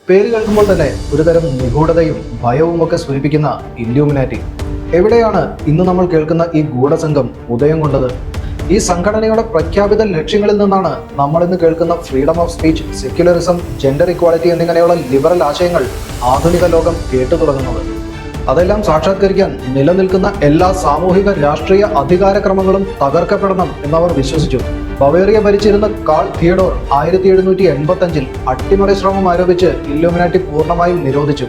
പേര് കേൾക്കുമ്പോൾ തന്നെ ഒരുതരം നിഗൂഢതയും ഭയവും ഒക്കെ സൂചിപ്പിക്കുന്ന ഇല്യൂമിനാറ്റി. എവിടെയാണ് ഇന്ന് നമ്മൾ കേൾക്കുന്ന ഈ ഗൂഢസംഘം ഉദയം കൊണ്ടത്? ഈ സംഘടനയുടെ പ്രഖ്യാപിത ലക്ഷ്യങ്ങളിൽ നിന്നാണ് നമ്മൾ ഇന്ന് കേൾക്കുന്ന freedom of speech, secularism, gender equality എന്നിങ്ങനെയുള്ള ലിബറൽ ആശയങ്ങൾ ആധുനിക ലോകം കേട്ടു തുടങ്ങുന്നത്. അതെല്ലാം സാക്ഷാത്കരിക്കാൻ നിലനിൽക്കുന്ന എല്ലാ സാമൂഹിക രാഷ്ട്രീയ അധികാരക്രമങ്ങളും തകർക്കപ്പെടണം എന്നവർ വിശ്വസിച്ചു. ബവേറിയ ഭരിച്ചിരുന്ന കാൾ തിയഡോർ 1785 അട്ടിമറി ശ്രമം ആരോപിച്ച് ഇല്ലുമിനാറ്റി പൂർണ്ണമായും നിരോധിച്ചു.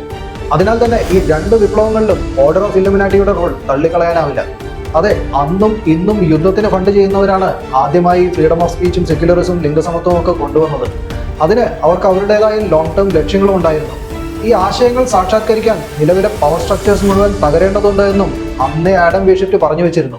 അതിനാൽ തന്നെ ഈ രണ്ട് വിപ്ലവങ്ങളിലും ഓർഡർ ഓഫ് ഇല്ലുമിനാറ്റിയുടെ റോൾ തള്ളിക്കളയാനാവില്ല. അതെ, അന്നും ഇന്നും യുദ്ധത്തിന് ഫണ്ട് ചെയ്യുന്നവരാണ് ആദ്യമായി ഫ്രീഡം ഓഫ് സ്പീച്ചും സെക്യുലറിസവും ലിംഗസമത്വവും ഒക്കെ കൊണ്ടുവന്നത്. അതിന് അവർക്ക് അവരുടേതായ ലോങ് ടേം ലക്ഷ്യങ്ങളും ഉണ്ടായിരുന്നു. ഈ ആശയങ്ങൾ സാക്ഷാത്കരിക്കാൻ നിലവിലെ പവർ സ്ട്രക്ചേഴ്സ് മുഴുവൻ തകരേണ്ടതുണ്ട് എന്നും അന്നേ ആഡം വീഷിഫ്റ്റ് പറഞ്ഞു വെച്ചിരുന്നു.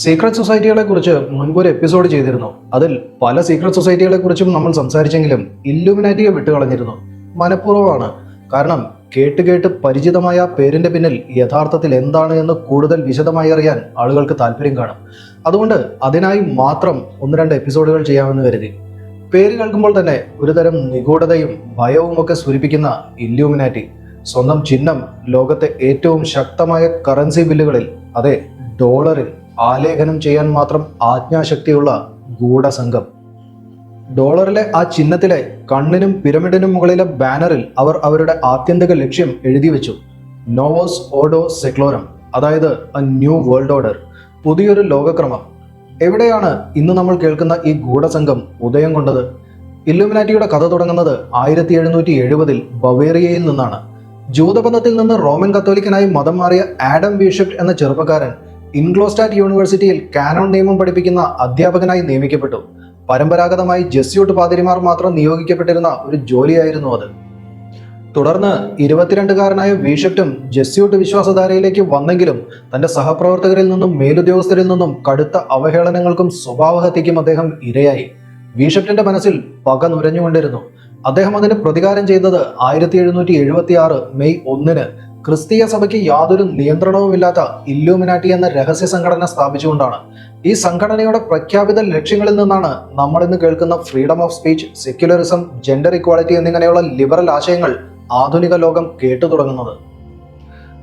സീക്രട്ട് സൊസൈറ്റികളെ കുറിച്ച് മുൻപൊരു എപ്പിസോഡ് ചെയ്തിരുന്നു. അതിൽ പല സീക്രട്ട് സൊസൈറ്റികളെ കുറിച്ചും നമ്മൾ സംസാരിച്ചെങ്കിലും ഇല്ലുമിനാറ്റിയെ വിട്ടുകളഞ്ഞിരുന്നു. മനഃപൂർവ്വമാണ്. കാരണം കേട്ട് പരിചിതമായ പേരിന്റെ പിന്നിൽ യഥാർത്ഥത്തിൽ എന്താണ് എന്ന് കൂടുതൽ വിശദമായി അറിയാൻ ആളുകൾക്ക് താല്പര്യം കാണും. അതുകൊണ്ട് അതിനായി മാത്രം 1-2 എപ്പിസോഡുകൾ ചെയ്യാമെന്ന് കരുതി. പേര് കേൾക്കുമ്പോൾ തന്നെ ഒരുതരം നിഗൂഢതയും ഭയവും ഒക്കെ സൂചിപ്പിക്കുന്ന ഇല്യൂമിനാറ്റി. സ്വന്തം ചിഹ്നം ലോകത്തെ ഏറ്റവും ശക്തമായ കറൻസി ബില്ലുകളിൽ, അതെ ഡോളറിൽ ആലേഖനം ചെയ്യാൻ മാത്രം ആജ്ഞാശക്തിയുള്ള ഗൂഢസംഘം. ഡോളറിലെ ആ ചിഹ്നത്തിലെ കണ്ണിനും പിരമിഡിനും മുകളിലെ ബാനറിൽ അവർ അവരുടെ ആത്യന്തിക ലക്ഷ്യം എഴുതി വെച്ചു: നോവോസ് ഓർഡോ സെക്ലോറം, അതായത് എ ന്യൂ വേൾഡ് ഓർഡർ, പുതിയൊരു ലോകക്രമം. എവിടെയാണ് ഇന്ന് നമ്മൾ കേൾക്കുന്ന ഈ ഗൂഢസംഘം ഉദയം കൊണ്ടത്? ഇല്ലുമിനാറ്റിയുടെ കഥ തുടങ്ങുന്നത് 1770 ബവേറിയയിൽ നിന്നാണ്. ജൂതബന്ധത്തിൽ നിന്ന് റോമൻ കത്തോലിക്കനായി മതം മാറിയ ആഡം വീഷിഫ്റ്റ് എന്ന ചെറുപ്പക്കാരൻ ഇൻഗ്ലോസ്റ്റാറ്റ് യൂണിവേഴ്സിറ്റിയിൽ കാനോൺ നിയമം പഠിപ്പിക്കുന്ന അധ്യാപകനായി നിയമിക്കപ്പെട്ടു. പരമ്പരാഗതമായി ജെസ്യൂട്ട് പാതിരിമാർ മാത്രം നിയോഗിക്കപ്പെട്ടിരുന്ന ഒരു ജോലിയായിരുന്നു അത്. തുടർന്ന് 22-കാരനായ വീഷിഫ്റ്റും ജെസ്യൂട്ട് വിശ്വാസധാരയിലേക്ക് വന്നെങ്കിലും തന്റെ സഹപ്രവർത്തകരിൽ നിന്നും മേലുദ്യോഗസ്ഥരിൽ നിന്നും കടുത്ത അവഹേളനങ്ങൾക്കും സ്വഭാവഹത്യയ്ക്കും അദ്ദേഹം ഇരയായി. വീഷിഫ്റ്റിന്റെ മനസ്സിൽ പക നുരഞ്ഞുകൊണ്ടിരുന്നു. അദ്ദേഹം അതിന് പ്രതികാരം ചെയ്തത് 1776 മെയ് 1 ക്രിസ്തീയ സഭയ്ക്ക് യാതൊരു നിയന്ത്രണവുമില്ലാത്ത ഇല്യൂമിനാറ്റി എന്ന രഹസ്യ സംഘടന സ്ഥാപിച്ചുകൊണ്ടാണ്. ഈ സംഘടനയുടെ പ്രഖ്യാപിത ലക്ഷ്യങ്ങളിൽ നിന്നാണ് നമ്മൾ ഇന്ന് കേൾക്കുന്ന freedom of speech, secularism, gender equality എന്നിങ്ങനെയുള്ള ലിബറൽ ആശയങ്ങൾ ആധുനിക ലോകം കേട്ടു തുടങ്ങുന്നത്.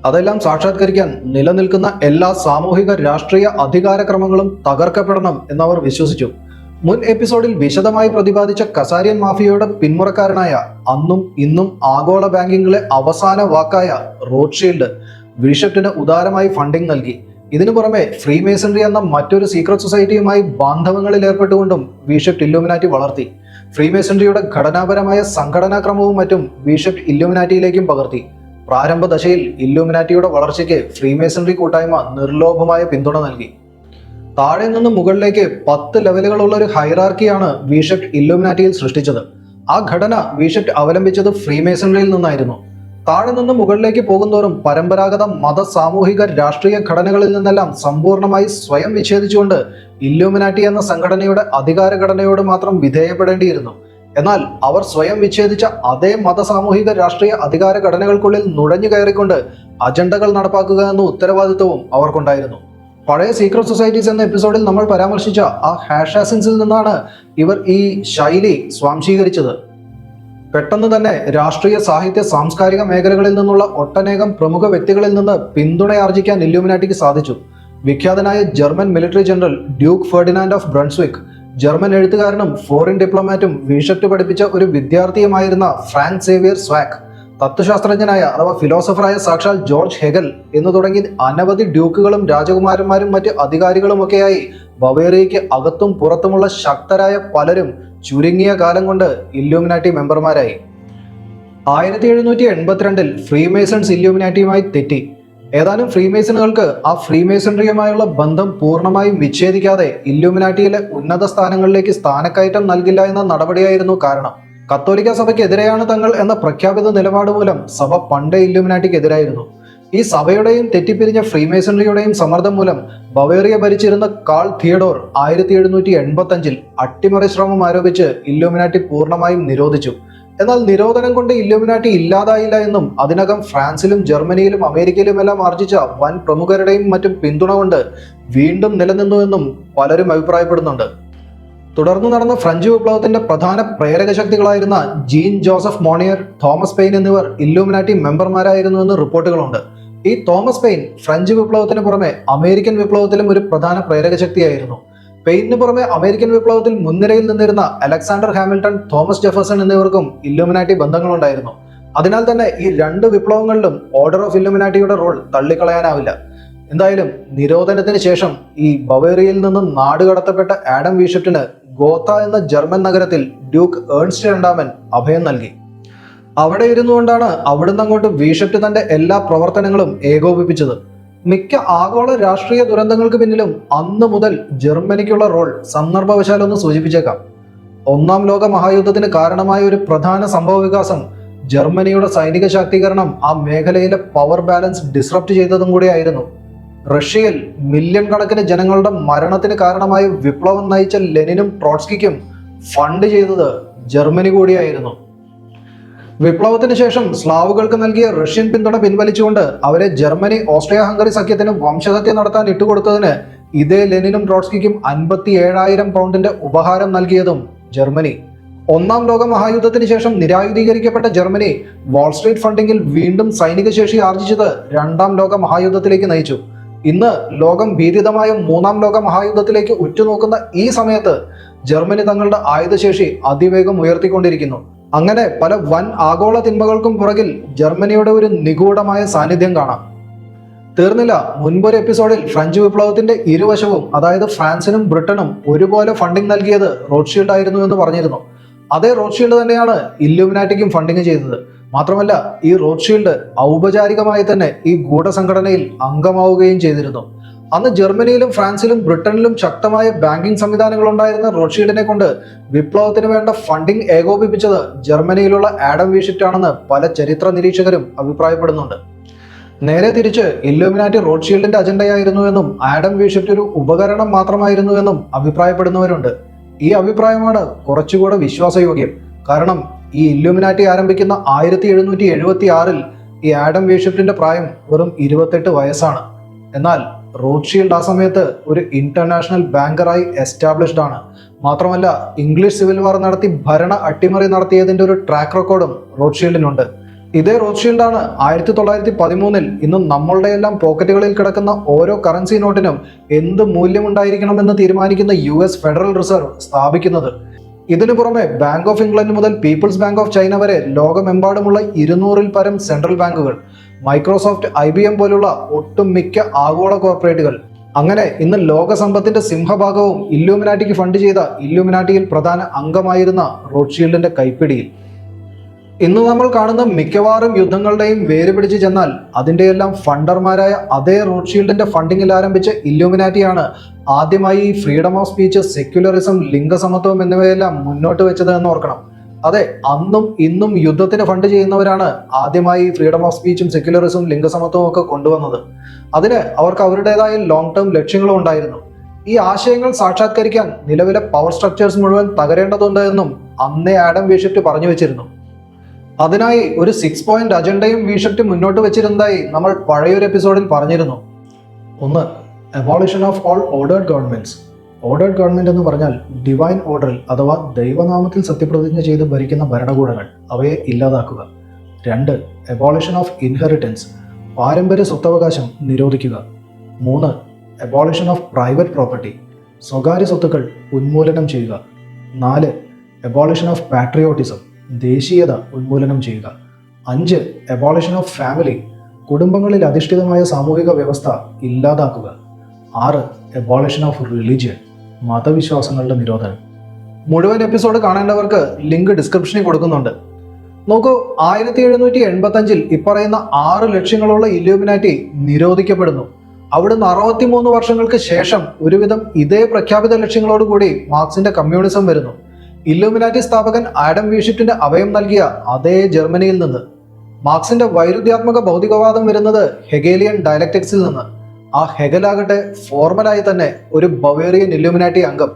അതെല്ലാം സാക്ഷാത്കരിക്കാൻ നിലനിൽക്കുന്ന എല്ലാ സാമൂഹിക രാഷ്ട്രീയ അധികാരക്രമങ്ങളും തകർക്കപ്പെടണം എന്നവർ വിശ്വസിച്ചു. മുൻ എപ്പിസോഡിൽ വിശദമായി പ്രതിപാദിച്ച കസാരിയൻ മാഫിയയുടെ പിന്മുറക്കാരനായ, അന്നും ഇന്നും ആഗോള ബാങ്കിങ്ങിലെ അവസാന വാക്കായ റോത്ത്ഷീൽഡ് വീഷിഫ്റ്റിന് ഉദാരമായി ഫണ്ടിംഗ് നൽകി. ഇതിനു പുറമെ ഫ്രീമേസൺറി എന്ന മറ്റൊരു സീക്രട്ട് സൊസൈറ്റിയുമായി ബാന്ധവങ്ങളിൽ ഏർപ്പെട്ടുകൊണ്ടും വീഷിഫ്റ്റ് ഇല്ലുമിനാറ്റി വളർത്തി. ഫ്രീമേസൺറിയുടെ ഘടനാപരമായ സംഘടനാക്രമവും മറ്റും വീഷിഫ്റ്റ് ഇല്ലുമിനാറ്റിയിലേക്കും പകർത്തി. പ്രാരംഭ ദശയിൽ ഇല്ലുമിനാറ്റിയുടെ വളർച്ചയ്ക്ക് ഫ്രീമേസൺറി കൂട്ടായ്മ നിർലോഭമായ പിന്തുണ നൽകി. താഴെ നിന്ന് മുകളിലേക്ക് 10 ലെവലുകളുള്ള ഒരു ഹൈറാർക്കിയാണ് വീഷിഫ്റ്റ് ഇല്ലുമിനാറ്റിയിൽ സൃഷ്ടിച്ചത്. ആ ഘടന വീഷിഫ്റ്റ് അവലംബിച്ചത് ഫ്രീമേസൺറിയിൽ നിന്നായിരുന്നു. താഴെ നിന്ന് മുകളിലേക്ക് പോകുന്തോറും പരമ്പരാഗത മത, സാമൂഹിക, രാഷ്ട്രീയ ഘടനകളിൽ നിന്നെല്ലാം സമ്പൂർണമായി സ്വയം വിച്ഛേദിച്ചുകൊണ്ട് ഇല്ലുമിനാറ്റി എന്ന സംഘടനയുടെ അധികാര ഘടനയോട് മാത്രം വിധേയപ്പെടേണ്ടിയിരുന്നു. എന്നാൽ അവർ സ്വയം വിച്ഛേദിച്ച അതേ മത, സാമൂഹിക, രാഷ്ട്രീയ അധികാര ഘടനകൾക്കുള്ളിൽ നുഴഞ്ഞു കയറിക്കൊണ്ട് അജണ്ടകൾ നടപ്പാക്കുക എന്ന ഉത്തരവാദിത്വവും അവർക്കുണ്ടായിരുന്നു. പഴയ സീക്രട്ട് സൊസൈറ്റീസ് എന്ന എപ്പിസോഡിൽ നമ്മൾ പരാമർശിച്ച ആ ഹാഷാസിൻസിൽ നിന്നാണ് ഇവർ ഈ ശൈലി സ്വാംശീകരിച്ചത്. പെട്ടെന്ന് തന്നെ രാഷ്ട്രീയ, സാഹിത്യ, സാംസ്കാരിക മേഖലകളിൽ നിന്നുള്ള ഒട്ടനേകം പ്രമുഖ വ്യക്തികളിൽ നിന്ന് പിന്തുണയാർജിക്കാൻ ഇല്ലുമിനാറ്റിക്ക് സാധിച്ചു. വിഖ്യാതനായ German military general duke Ferdinand of Brunswick, German എഴുത്തുകാരനും ഫോറിൻ ഡിപ്ലോമാറ്റും വീഷിഫ്റ്റ് പഠിപ്പിച്ച ഒരു വിദ്യാർത്ഥിയുമായിരുന്ന ഫ്രാങ്ക് സേവിയർ സ്വാക്ക്, തത്വശാസ്ത്രജ്ഞനായ അഥവാ ഫിലോസഫറായ സാക്ഷാൽ ജോർജ് ഹെഗൽ എന്നു തുടങ്ങി അനവധി ഡ്യൂക്കുകളും രാജകുമാരന്മാരും മറ്റ് അധികാരികളുമൊക്കെയായി ബവേറിയയ്ക്ക് അകത്തും പുറത്തുമുള്ള ശക്തരായ പലരും ചുരുങ്ങിയ കാലം കൊണ്ട് ഇല്ലുമിനാറ്റി മെമ്പർമാരായി. 1782 ഫ്രീമേസൺസ് ഇല്ലുമിനാറ്റിയുമായി തെറ്റി. ഏതാനും ഫ്രീമേസണുകൾക്ക് ആ ഫ്രീമേസണറിയുമായുള്ള ബന്ധം പൂർണ്ണമായും വിച്ഛേദിക്കാതെ ഇല്ലുമിനാറ്റിയിലെ ഉന്നത സ്ഥാനങ്ങളിലേക്ക് സ്ഥാനക്കയറ്റം നൽകില്ല എന്ന നടപടിയായിരുന്നു കാരണം. കത്തോലിക്ക സഭയ്ക്ക് എതിരെയാണ് തങ്ങൾ എന്ന പ്രഖ്യാപിത നിലപാട് മൂലം സഭ പണ്ടേ ഇല്ലുമിനാറ്റിക്ക് എതിരായിരുന്നു. ഈ സഭയുടെയും തെറ്റിപ്പിരിഞ്ഞ ഫ്രീമേസണറിയുടെയും സമ്മർദ്ദം മൂലം ബവേറിയ ഭരിച്ചിരുന്ന കാൾ തിയഡോർ 1785 അട്ടിമറി ശ്രമം ആരോപിച്ച് ഇല്ലുമിനാറ്റി പൂർണ്ണമായും നിരോധിച്ചു. എന്നാൽ നിരോധനം കൊണ്ട് ഇല്ലുമിനാറ്റി ഇല്ലാതായില്ല എന്നും അതിനകം ഫ്രാൻസിലും ജർമ്മനിയിലും അമേരിക്കയിലുമെല്ലാം ആർജിച്ച വൻ പ്രമുഖരുടെയും മറ്റും പിന്തുണ കൊണ്ട് വീണ്ടും നിലനിന്നു എന്നും പലരും അഭിപ്രായപ്പെടുന്നുണ്ട്. തുടർന്ന് നടന്ന ഫ്രഞ്ച് വിപ്ലവത്തിന്റെ പ്രധാന പ്രേരക ശക്തികളായിരുന്ന Jean Joseph Mounier, Thomas Paine എന്നിവർ ഇല്ലുമിനാറ്റി മെമ്പർമാരായിരുന്നു എന്ന് റിപ്പോർട്ടുകളുണ്ട്. ഈ തോമസ് പെയിൻ ഫ്രഞ്ച് വിപ്ലവത്തിന് പുറമെ അമേരിക്കൻ വിപ്ലവത്തിലും ഒരു പ്രധാന പ്രേരക ശക്തിയായിരുന്നു. പെയിനിന് പുറമെ അമേരിക്കൻ വിപ്ലവത്തിൽ മുൻനിരയിൽ നിന്നിരുന്ന അലക്സാണ്ടർ ഹാമിൽട്ടൺ, തോമസ് ജെഫേഴ്സൺ എന്നിവർക്കും ഇല്ലുമിനാറ്റി ബന്ധങ്ങളുണ്ടായിരുന്നു. അതിനാൽ തന്നെ ഈ രണ്ട് വിപ്ലവങ്ങളിലും ഓർഡർ ഓഫ് ഇല്ലുമിനാറ്റിയുടെ റോൾ തള്ളിക്കളയാനാവില്ല. എന്തായാലും നിരോധനത്തിന് ശേഷം ഈ ബവേറിയയിൽ നിന്നും നാടുകടത്തപ്പെട്ട ആഡം വീഷിപ്റ്റിന് ഗോത്ത എന്ന ജർമ്മൻ നഗരത്തിൽ ഡ്യൂക്ക് ഏൺസ്റ്റ് രണ്ടാമൻ അഭയം നൽകി. അവിടെ ഇരുന്നുകൊണ്ടാണ് അവിടുന്ന് അങ്ങോട്ട് വീഷിപ്റ്റ് തന്റെ എല്ലാ പ്രവർത്തനങ്ങളും ഏകോപിപ്പിച്ചത്. മിക്ക ആഗോള രാഷ്ട്രീയ ദുരന്തങ്ങൾക്ക് പിന്നിലും അന്ന് മുതൽ ജർമ്മനിക്കുള്ള റോൾ സന്ദർഭവശാലൊന്ന് സൂചിപ്പിച്ചേക്കാം. ഒന്നാം ലോക മഹായുദ്ധത്തിന് കാരണമായ ഒരു പ്രധാന സംഭവ വികാസം ജർമ്മനിയുടെ സൈനിക ശാക്തീകരണം ആ മേഖലയിലെ പവർ ബാലൻസ് ഡിസ്റപ്റ്റ് ചെയ്തതും കൂടിയായിരുന്നു. റഷ്യയിൽ മില്യൺ കണക്കിന് ജനങ്ങളുടെ മരണത്തിന് കാരണമായ വിപ്ലവം നയിച്ച ലെനിനും ട്രോട്സ്കിക്കും ഫണ്ട് ചെയ്തത് ജർമ്മനി കൂടിയായിരുന്നു. വിപ്ലവത്തിന് ശേഷം സ്ലാവുകൾക്ക് നൽകിയ റഷ്യൻ പിന്തുണ പിൻവലിച്ചുകൊണ്ട് അവരെ ജർമ്മനി ഓസ്ട്രിയ ഹംഗറി സഖ്യത്തിന് വംശഹത്യ നടത്താൻ ഇട്ടുകൊടുത്തതിന് ഇതേ ലെനിനും ട്രോട്സ്കിക്കും 57,000 പൗണ്ടിന്റെ ഉപഹാരം നൽകിയതും ജർമ്മനി. ഒന്നാം ലോക മഹായുദ്ധത്തിന് ശേഷം നിരായുധീകരിക്കപ്പെട്ട ജർമ്മനി വാൾസ്ട്രീറ്റ് ഫണ്ടിങ്ങിൽ വീണ്ടും സൈനിക ശേഷി ആർജിച്ചത് രണ്ടാം ലോക മഹായുദ്ധത്തിലേക്ക് നയിച്ചു. ഇന്ന് ലോകം ഭീതിതമായ മൂന്നാം ലോക മഹായുദ്ധത്തിലേക്ക് ഉറ്റുനോക്കുന്ന ഈ സമയത്ത് ജർമ്മനി തങ്ങളുടെ ആയുധശേഷി അതിവേഗം ഉയർത്തിക്കൊണ്ടിരിക്കുന്നു. അങ്ങനെ പല വൻ ആഗോള തിന്മകൾക്കും പുറകിൽ ജർമ്മനിയുടെ ഒരു നിഗൂഢമായ സാന്നിധ്യം കാണാം. തീർന്നില്ല, മുൻപൊരു എപ്പിസോഡിൽ ഫ്രഞ്ച് വിപ്ലവത്തിന്റെ ഇരുവശവും, അതായത് ഫ്രാൻസിനും ബ്രിട്ടനും ഒരുപോലെ ഫണ്ടിങ് നൽകിയത് റോത്ത്ഷീൽഡ് ആയിരുന്നു എന്ന് പറഞ്ഞിരുന്നു. അതേ റോത്ത്ഷീൽഡ് തന്നെയാണ് ഇല്ലുമിനാറ്റിക്കും ഫണ്ടിങ് ചെയ്തത്. മാത്രമല്ല, ഈ റോത്ത്ഷീൽഡ് ഔപചാരികമായി തന്നെ ഈ ഗൂഢസംഘടനയിൽ അംഗമാവുകയും ചെയ്തിരുന്നു. അന്ന് ജർമ്മനിയിലും ഫ്രാൻസിലും ബ്രിട്ടനിലും ശക്തമായ ബാങ്കിംഗ് സംവിധാനങ്ങൾ ഉണ്ടായിരുന്ന റോത്ത്ഷീൽഡിനെ കൊണ്ട് വിപ്ലവത്തിന് വേണ്ട ഫണ്ടിംഗ് ഏകോപിപ്പിച്ചത് ജർമ്മനിയിലുള്ള ആഡം വീഷിപ്റ്റ് ആണെന്ന് പല ചരിത്ര നിരീക്ഷകരും അഭിപ്രായപ്പെടുന്നുണ്ട്. നേരെ തിരിച്ച് ഇല്ലുമിനാറ്റി റോത്ത്ഷീൽഡിന്റെ അജണ്ടയായിരുന്നുവെന്നും ആഡം വീഷിപ്റ്റ് ഒരു ഉപകരണം മാത്രമായിരുന്നുവെന്നും അഭിപ്രായപ്പെടുന്നവരുണ്ട്. ഈ അഭിപ്രായമാണ് കുറച്ചുകൂടെ വിശ്വാസയോഗ്യം. കാരണം ഈ ഇല്ലുമിനാറ്റി ആരംഭിക്കുന്ന 1776 ഈ ആഡം വീഷിപ്റ്റിന്റെ പ്രായം വെറും 28 വയസ്സാണ്. എന്നാൽ റോത്ത്ഷീൽഡ് ആ സമയത്ത് ഒരു ഇന്റർനാഷണൽ ബാങ്കറായി എസ്റ്റാബ്ലിഷ്ഡ് ആണ്. മാത്രമല്ല, ഇംഗ്ലീഷ് സിവിൽ വാർ നടത്തി ഭരണ അട്ടിമറി നടത്തിയതിന്റെ ഒരു ട്രാക്ക് റെക്കോർഡും റോത്ത്ഷീൽഡിനുണ്ട്. ഇതേ റോത്ത്ഷീൽഡാണ് 1913 ഇന്ന് നമ്മളുടെ എല്ലാം പോക്കറ്റുകളിൽ കിടക്കുന്ന ഓരോ കറൻസി നോട്ടിനും എന്ത് മൂല്യമുണ്ടായിരിക്കണമെന്ന് തീരുമാനിക്കുന്ന US ഫെഡറൽ റിസർവ് സ്ഥാപിക്കുന്നത്. ഇതിനു പുറമെ ബാങ്ക് ഓഫ് ഇംഗ്ലണ്ട് മുതൽ പീപ്പിൾസ് ബാങ്ക് ഓഫ് ചൈന വരെ ലോകമെമ്പാടുമുള്ള 200-ൽ പരം സെൻട്രൽ ബാങ്കുകൾ, മൈക്രോസോഫ്റ്റ്, IBM പോലുള്ള ഒട്ടുമിക്ക ആഗോള കോർപ്പറേറ്റുകൾ. അങ്ങനെ ഇന്ന് ലോക സമ്പത്തിന്റെ സിംഹഭാഗവും ഇല്ലുമിനാറ്റിക്ക് ഫണ്ട് ചെയ്ത ഇല്ലുമിനാറ്റിയിൽ പ്രധാന അംഗമായിരുന്ന റോത്ത്ഷീൽഡിന്റെ കൈപ്പിടിയിൽ. ഇന്ന് നമ്മൾ കാണുന്ന മിക്കവാറും യുദ്ധങ്ങളുടെയും വേര് പിടിച്ചു ചെന്നാൽ അതിൻ്റെയെല്ലാം ഫണ്ടർമാരായ അതേ റോത്ത്ഷീൽഡിന്റെ ഫണ്ടിങ്ങിൽ ആരംഭിച്ച ഇല്ലുമിനാറ്റിയാണ് ആദ്യമായി ഈ ഫ്രീഡം ഓഫ് സ്പീച്ച്, സെക്യുലറിസം, ലിംഗസമത്വം എന്നിവയെല്ലാം മുന്നോട്ട് വെച്ചത് എന്ന് ഓർക്കണം. അതെ, അന്നും ഇന്നും യുദ്ധത്തിന് ഫണ്ട് ചെയ്യുന്നവരാണ് ആദ്യമായി ഫ്രീഡം ഓഫ് സ്പീച്ചും സെക്യുലറിസവും ലിംഗസമത്വവും ഒക്കെ കൊണ്ടുവന്നത്. അതിന് അവർക്ക് അവരുടേതായ ലോങ് ടേം ലക്ഷ്യങ്ങളും ഉണ്ടായിരുന്നു. ഈ ആശയങ്ങൾ സാക്ഷാത്കരിക്കാൻ നിലവിലെ പവർ സ്ട്രക്ചേഴ്സ് മുഴുവൻ തകരേണ്ടതുണ്ട് എന്നും അന്നേ ആഡം വീഷിപ്റ്റ് പറഞ്ഞു വെച്ചിരുന്നു. അതിനായി ഒരു 6 പോയിന്റ് അജണ്ടയും വീഷിപ്റ്റ് മുന്നോട്ട് വെച്ചിരുന്നതായി നമ്മൾ പഴയൊരു എപ്പിസോഡിൽ പറഞ്ഞിരുന്നു. 1. Abolition of all ordered governments. Ordered government എന്ന് പറഞ്ഞാൽ ഡിവൈൻ ഓർഡറിൽ അഥവാ ദൈവനാമത്തിൽ സത്യപ്രതിജ്ഞ ചെയ്ത് ഭരിക്കുന്ന ഭരണകൂടങ്ങൾ, അവയെ ഇല്ലാതാക്കുക. 2. Abolition of inheritance. പാരമ്പര്യ സ്വത്തവകാശം നിരോധിക്കുക. 3. Abolition of private property. സ്വകാര്യ സ്വത്തുക്കൾ ഉന്മൂലനം ചെയ്യുക. 4. Abolition of patriotism. ദേശീയത ഉന്മൂലനം ചെയ്യുക. 5. Abolition of family. കുടുംബങ്ങളിൽ അധിഷ്ഠിതമായ സാമൂഹിക വ്യവസ്ഥ ഇല്ലാതാക്കുക. 6. Abolition of religion. മതവിശ്വാസങ്ങളുടെ നിരോധനം. മുഴുവൻ എപ്പിസോഡ് കാണേണ്ടവർക്ക് ലിങ്ക് ഡിസ്ക്രിപ്ഷനിൽ കൊടുക്കുന്നുണ്ട്. നോക്കൂ, 1785 ഇപ്പറയുന്ന 6 ലക്ഷ്യങ്ങളുള്ള ഇല്ലുമിനാറ്റി നിരോധിക്കപ്പെടുന്നു. അവിടുന്ന് 63 വർഷങ്ങൾക്ക് ശേഷം ഒരുവിധം ഇതേ പ്രഖ്യാപിത ലക്ഷ്യങ്ങളോടുകൂടി മാർക്സിന്റെ കമ്മ്യൂണിസം വരുന്നു. ഇല്ലുമിനാറ്റി സ്ഥാപകൻ ആഡം വീഷിപ്റ്റിന് അഭയം നൽകിയ അതേ ജർമ്മനിയിൽ നിന്ന്. മാർക്സിന്റെ വൈരുദ്ധ്യാത്മക ഭൗതികവാദം വരുന്നത് ഹെഗേലിയൻ ഡയലക്റ്റിക്സിൽ നിന്ന്. ആ ഹെഗലാകട്ടെ ഫോർമലായി തന്നെ ഒരു ബവേറിയൻ ഇല്ലുമിനാറ്റി അംഗം.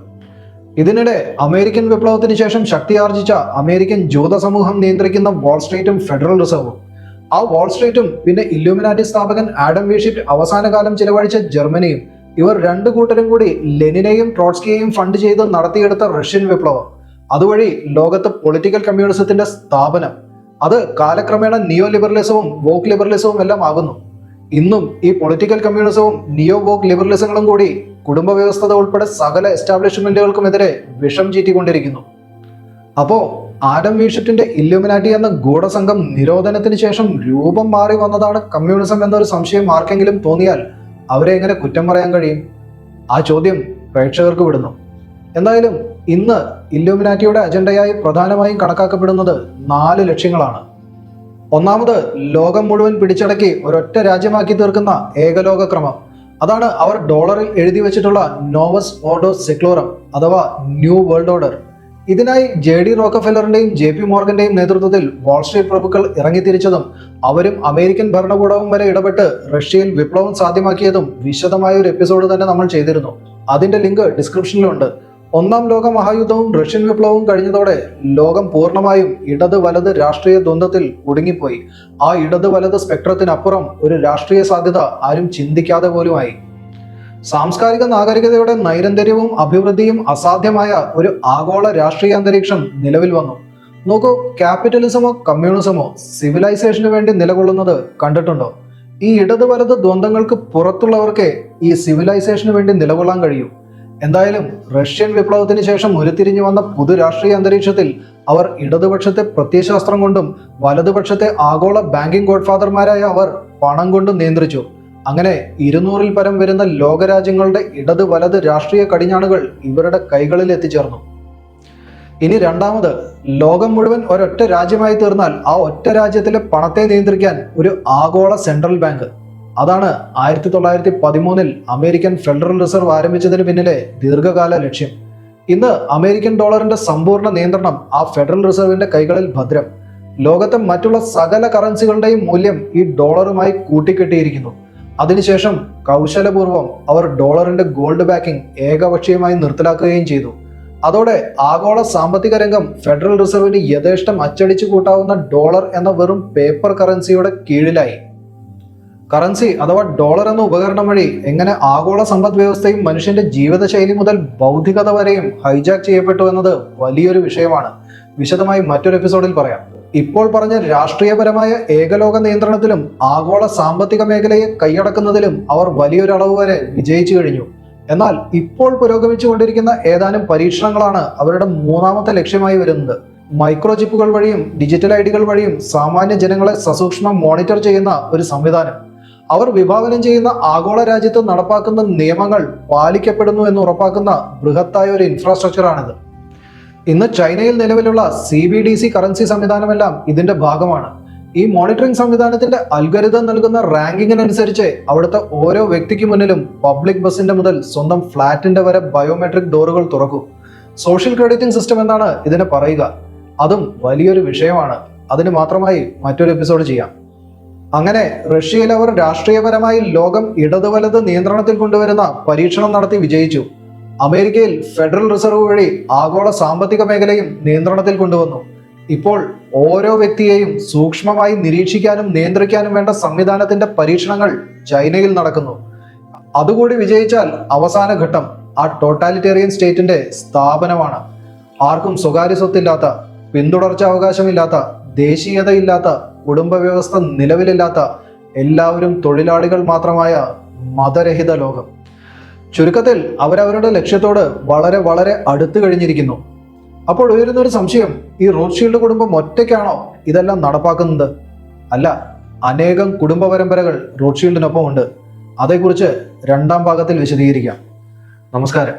ഇതിനിടെ അമേരിക്കൻ വിപ്ലവത്തിന് ശേഷം ശക്തിയാർജിച്ച അമേരിക്കൻ ജൂത സമൂഹം നിയന്ത്രിക്കുന്ന വാൾസ്ട്രീറ്റും ഫെഡറൽ റിസർവും. ആ വാൾസ്ട്രീറ്റും പിന്നെ ഇല്ലുമിനാറ്റി സ്ഥാപകൻ ആഡം വീഷിപ്റ്റ് അവസാന കാലം ചിലവഴിച്ച ജർമ്മനിയും ഇവർ രണ്ടു കൂട്ടരും കൂടി ലെനിനെയും ട്രോട്സ്കിയെയും ഫണ്ട് ചെയ്ത് നടത്തിയെടുത്ത റഷ്യൻ വിപ്ലവം, അതുവഴി ലോകത്ത് പൊളിറ്റിക്കൽ കമ്മ്യൂണിസത്തിന്റെ സ്ഥാപനം, അത് കാലക്രമേണ നിയോ ലിബറലിസവും വോക്ക് ലിബറലിസവും എല്ലാം ആകുന്നു. ഇന്നും ഈ പൊളിറ്റിക്കൽ കമ്മ്യൂണിസവും നിയോ വോക്ക് ലിബറലിസങ്ങളും കൂടി കുടുംബ വ്യവസ്ഥത ഉൾപ്പെടെ സകല എസ്റ്റാബ്ലിഷ്മെന്റുകൾക്കുമെതിരെ വിഷം ചീറ്റിക്കൊണ്ടിരിക്കുന്നു. അപ്പോ ആഡം വീഷറ്റിന്റെ ഇല്ലുമിനാറ്റി എന്ന ഗൂഢസംഘം നിരോധനത്തിന് ശേഷം രൂപം മാറി വന്നതാണ് കമ്മ്യൂണിസം എന്നൊരു സംശയം ആർക്കെങ്കിലും തോന്നിയാൽ അവരെ എങ്ങനെ കുറ്റം പറയാൻ കഴിയും? ആ ചോദ്യം പ്രേക്ഷകർക്ക് വിടുന്നു. എന്തായാലും ഇന്ന് ഇല്ലുമിനാറ്റിയുടെ അജണ്ടയായി പ്രധാനമായും കണക്കാക്കപ്പെടുന്നത് 4 ലക്ഷ്യങ്ങളാണ്. ഒന്നാമത്, ലോകം മുഴുവൻ പിടിച്ചടക്കി ഒരൊറ്റ രാജ്യമാക്കി തീർക്കുന്ന ഏകലോക ക്രമം. അതാണ് അവർ ഡോളറിൽ എഴുതി വെച്ചിട്ടുള്ള നോവസ് ഓർഡോ സെക്ലോറം അഥവാ ന്യൂ വേൾഡ് ഓർഡർ. ഇതിനായി JD റോക്കഫെല്ലറിന്റെയും JP മോർഗന്റെയും നേതൃത്വത്തിൽ വാൾസ്ട്രീറ്റ് പ്രഭുക്കൾ ഇറങ്ങിത്തിരിച്ചതും അവരും അമേരിക്കൻ ഭരണകൂടവും വരെ ഇടപെട്ട് റഷ്യയിൽ വിപ്ലവം സാധ്യമാക്കിയതും വിശദമായ ഒരു എപ്പിസോഡ് തന്നെ നമ്മൾ ചെയ്തിരുന്നു. അതിന്റെ ലിങ്ക് ഡിസ്ക്രിപ്ഷനിലുണ്ട്. ഒന്നാം ലോക മഹായുദ്ധവും റഷ്യൻ വിപ്ലവവും കഴിഞ്ഞതോടെ ലോകം പൂർണ്ണമായും ഇടത് വലത് രാഷ്ട്രീയ ദ്വന്ദ്വത്തിൽ കുടുങ്ങിപ്പോയി. ആ ഇടത് വലത് സ്പെക്ട്രത്തിനപ്പുറം ഒരു രാഷ്ട്രീയ സാധ്യത ആരും ചിന്തിക്കാതെ പോലുമായി. സാംസ്കാരിക നാഗരികതയുടെ നൈരന്തര്യവും അഭിവൃദ്ധിയും അസാധ്യമായ ഒരു ആഗോള രാഷ്ട്രീയ അന്തരീക്ഷം നിലവിൽ വന്നു. നോക്കൂ, ക്യാപിറ്റലിസമോ കമ്മ്യൂണിസമോ സിവിലൈസേഷന് വേണ്ടി നിലകൊള്ളുന്നത് കണ്ടിട്ടുണ്ടോ? ഈ ഇടത് വലത് ദ്വന്ദ്ങ്ങൾക്ക് പുറത്തുള്ളവർക്കേ ഈ സിവിലൈസേഷന് വേണ്ടി നിലകൊള്ളാൻ കഴിയൂ. എന്തായാലും റഷ്യൻ വിപ്ലവത്തിന് ശേഷം ഉരുത്തിരിഞ്ഞു വന്ന പുതു രാഷ്ട്രീയ അന്തരീക്ഷത്തിൽ അവർ ഇടതുപക്ഷത്തെ പ്രത്യയശാസ്ത്രം കൊണ്ടും വലതുപക്ഷത്തെ ആഗോള ബാങ്കിംഗ് ഗോഡ്ഫാദർമാരായ അവർ പണം കൊണ്ടും നിയന്ത്രിച്ചു. അങ്ങനെ 200-ൽ പരം വരുന്ന ലോകരാജ്യങ്ങളുടെ ഇടത് വലത് രാഷ്ട്രീയ കടിഞ്ഞാണുകൾ ഇവരുടെ കൈകളിൽ എത്തിച്ചേർന്നു. ഇനി രണ്ടാമത്, ലോകം മുഴുവൻ ഒരൊറ്റ രാജ്യമായി തീർന്നാൽ ആ ഒറ്റ രാജ്യത്തിലെ പണത്തെ നിയന്ത്രിക്കാൻ ഒരു ആഗോള സെൻട്രൽ ബാങ്ക്. അതാണ് 1913-ൽ അമേരിക്കൻ ഫെഡറൽ റിസർവ് ആരംഭിച്ചതിന് പിന്നിലെ ദീർഘകാല ലക്ഷ്യം. ഇന്ന് അമേരിക്കൻ ഡോളറിന്റെ സമ്പൂർണ്ണ നിയന്ത്രണം ആ ഫെഡറൽ റിസർവിന്റെ കൈകളിൽ ഭദ്രം. ലോകത്തെ മറ്റുള്ള സകല കറൻസികളുടെയും മൂല്യം ഈ ഡോളറുമായി കൂട്ടിക്കെട്ടിയിരിക്കുന്നു. അതിനുശേഷം കൗശലപൂർവ്വം അവർ ഡോളറിന്റെ ഗോൾഡ് ബാക്കിംഗ് ഏകപക്ഷീയമായി നിർത്തലാക്കുകയും ചെയ്തു. അതോടെ ആഗോള സാമ്പത്തിക രംഗം ഫെഡറൽ റിസർവിന് യഥേഷ്ടം അച്ചടിച്ചു കൂട്ടാവുന്ന ഡോളർ എന്ന വെറും പേപ്പർ കറൻസിയുടെ കീഴിലായി. കറൻസി അഥവാ ഡോളർ എന്ന ഉപകരണം വഴി എങ്ങനെ ആഗോള സമ്പദ് വ്യവസ്ഥയും മനുഷ്യന്റെ ജീവിതശൈലി മുതൽ ബൗദ്ധികത വരെയും ഹൈജാക്ക് ചെയ്യപ്പെട്ടു എന്നത് വലിയൊരു വിഷയമാണ്. വിശദമായി മറ്റൊരു എപ്പിസോഡിൽ പറയാം. ഇപ്പോൾ പറഞ്ഞ രാഷ്ട്രീയപരമായ ഏകലോക നിയന്ത്രണത്തിലും ആഗോള സാമ്പത്തിക മേഖലയെ കൈയടക്കുന്നതിലും അവർ വലിയൊരളവ് വരെ വിജയിച്ചു കഴിഞ്ഞു. എന്നാൽ ഇപ്പോൾ പുരോഗമിച്ചുകൊണ്ടിരിക്കുന്ന ഏതാനും പരീക്ഷണങ്ങളാണ് അവരുടെ മൂന്നാമത്തെ ലക്ഷ്യമായി വരുന്നത്. മൈക്രോ ചിപ്പുകൾ വഴിയും ഡിജിറ്റൽ ഐഡികൾ വഴിയും സാമാന്യ ജനങ്ങളെ സസൂക്ഷ്മം മോണിറ്റർ ചെയ്യുന്ന ഒരു സംവിധാനം. അവർ വിഭാവനം ചെയ്യുന്ന ആഗോള രാജ്യത്ത് നടപ്പാക്കുന്ന നിയമങ്ങൾ പാലിക്കപ്പെടുന്നു എന്ന് ഉറപ്പാക്കുന്ന ബൃഹത്തായ ഒരു ഇൻഫ്രാസ്ട്രക്ചറാണിത്. ഇന്ന് ചൈനയിൽ നിലവിലുള്ള CBDC കറൻസി സംവിധാനമെല്ലാം ഇതിന്റെ ഭാഗമാണ്. ഈ മോണിറ്ററിംഗ് സംവിധാനത്തിന്റെ അൽഗരിതം നൽകുന്ന റാങ്കിങ്ങിനനുസരിച്ച് അവിടുത്തെ ഓരോ വ്യക്തിക്ക് മുന്നിലും പബ്ലിക് ബസിന്റെ മുതൽ സ്വന്തം ഫ്ലാറ്റിന്റെ വരെ ബയോമെട്രിക് ഡോറുകൾ തുറക്കും. സോഷ്യൽ ക്രെഡിറ്റിംഗ് സിസ്റ്റം എന്നാണ് ഇതിനെ പറയുക. അതും വലിയൊരു വിഷയമാണ്. അതിന് മാത്രമായി മറ്റൊരു എപ്പിസോഡ് ചെയ്യാം. അങ്ങനെ റഷ്യയിൽ അവർ രാഷ്ട്രീയപരമായി ലോകം ഇടത് വലത് നിയന്ത്രണത്തിൽ കൊണ്ടുവരുന്ന പരീക്ഷണം നടത്തി വിജയിച്ചു. അമേരിക്കയിൽ ഫെഡറൽ റിസർവ് വഴി ആഗോള സാമ്പത്തിക മേഖലയും നിയന്ത്രണത്തിൽ കൊണ്ടുവന്നു. ഇപ്പോൾ ഓരോ വ്യക്തിയെയും സൂക്ഷ്മമായി നിരീക്ഷിക്കാനും നിയന്ത്രിക്കാനും വേണ്ട സംവിധാനത്തിന്റെ പരീക്ഷണങ്ങൾ ചൈനയിൽ നടക്കുന്നു. അതുകൂടി വിജയിച്ചാൽ അവസാന ഘട്ടം ആ ടോട്ടാലിറ്റേറിയൻ സ്റ്റേറ്റിന്റെ സ്ഥാപനമാണ്. ആർക്കും സ്വകാര്യ സ്വത്തില്ലാത്ത, പിന്തുടർച്ചാവകാശമില്ലാത്ത, ദേശീയതയില്ലാത്ത, കുടുംബ വ്യവസ്ഥ നിലവിലില്ലാത്ത, എല്ലാവരും തൊഴിലാളികൾ മാത്രമായ മതരഹിത ലോകം. ചുരുക്കത്തിൽ അവരവരുടെ ലക്ഷ്യത്തോട് വളരെ വളരെ അടുത്തു കഴിഞ്ഞിരിക്കുന്നു. അപ്പോൾ ഉയരുന്നൊരു സംശയം, ഈ റോത്ത്ഷീൽഡ് കുടുംബം ഒറ്റയ്ക്കാണോ ഇതെല്ലാം നടപ്പാക്കുന്നത്? അല്ല, അനേകം കുടുംബ പരമ്പരകൾ റോത്ത്ഷീൽഡിനൊപ്പം ഉണ്ട്. അതേക്കുറിച്ച് രണ്ടാം ഭാഗത്തിൽ വിശദീകരിക്കാം. നമസ്കാരം.